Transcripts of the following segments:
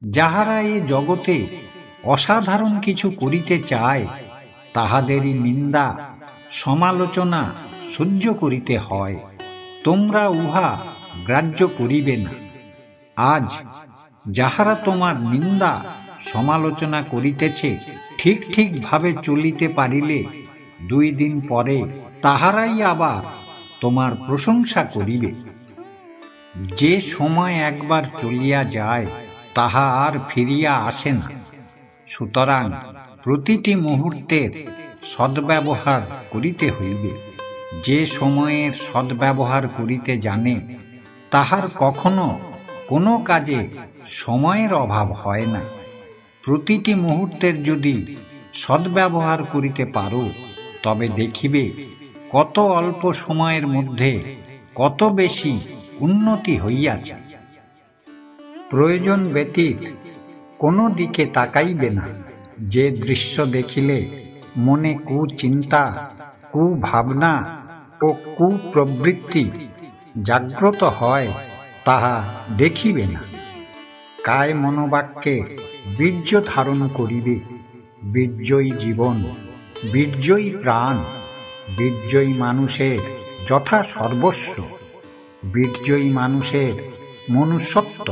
যাহারা এ জগতে অসাধারণ কিছু করিতে চায়, তাহাদেরই নিন্দা সমালোচনা সহ্য করিতে হয়। তোমরা উহা গ্রাহ্য করিবে না। আজ যাহারা তোমার নিন্দা সমালোচনা করিতেছে, ঠিক ঠিক ভাবে চলিতে পারিলে 2 দিন পরে তাহারাই আবার তোমার প্রশংসা করিবে। যে সময় একবার চলিয়া যায় তাহা আর ফিরিয়া আসে না। সুতরাং প্রতিটি মুহূর্তের সদ্ব্যবহার করিতে হইবে। যে সময়ের সদ্ব্যবহার করিতে জানে, তাহার কখনো কোনো কাজে সময়ের অভাব হয় না। প্রতিটি মুহূর্তের যদি সদ্ব্যবহার করিতে পারো, তবে দেখিবে কত অল্প সময়ের মধ্যে কত বেশি উন্নতি হইয়াছে। প্রয়োজন ব্যতীত কোনো দিকে তাকাইবে না। যে দৃশ্য দেখিলে মনে কুচিন্তা, কুভাবনা ও কুপ্রবৃত্তি জাগ্রত হয়, তাহা দেখিবে না। কায় মনোবাক্যে বীর্য ধারণ করিবে। বীর্যই জীবন, বীর্যই প্রাণ, বীর্যই মানুষের যথা সর্বস্ব, বীর্যই মানুষের মনুষ্যত্ব।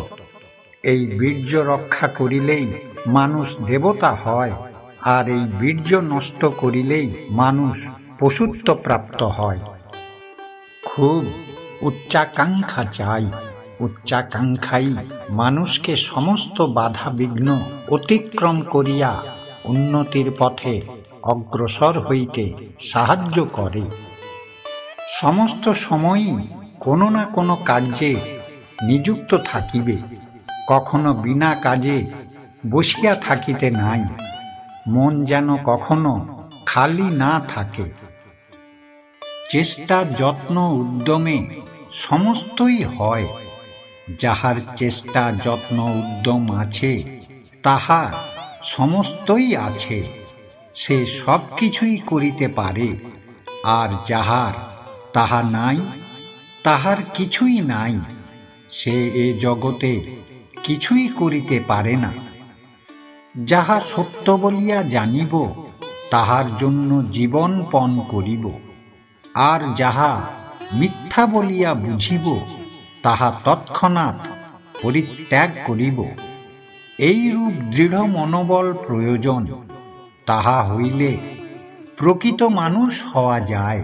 এই বীর্য রক্ষা করিলেই মানুষ দেবতা হয়, আর এই বীর্য নষ্ট করিলেই মানুষ পশুত্ব প্রাপ্ত হয়। খুব উচ্চাকাঙ্ক্ষা চাই। উচ্চাকাঙ্ক্ষাই মানুষকে সমস্ত বাধা বিঘ্ন অতিক্রম করিয়া উন্নতির পথে অগ্রসর হইতে সাহায্য করে। সমস্ত সময়ই কোনো না কোনো কার্যে নিযুক্ত থাকিবে। কখনো বিনা কাজে বসিয়া থাকিতে নাই। মন যেন কখনো খালি না থাকে। চেষ্টা যত্ন উদ্যমে সমস্তই হয়। যাহার চেষ্টা যত্ন উদ্যম আছে, তাহার সমস্তই আছে। সে সব কিছুই করিতে পারে। আর যাহার তাহা নাই, তাহার কিছুই নাই। সে এ জগতে কিছুই করিতে পারে না। যাহা সত্য বলিয়া জানিব, তাহার জন্য জীবন পণ করিব। আর যাহা মিথ্যা বলিয়া বুঝিব, তাহা তৎক্ষণাৎ পরিত্যাগ করিব। এইরূপ দৃঢ় মনোবল প্রয়োজন। তাহা হইলে প্রকৃত মানুষ হওয়া যায়।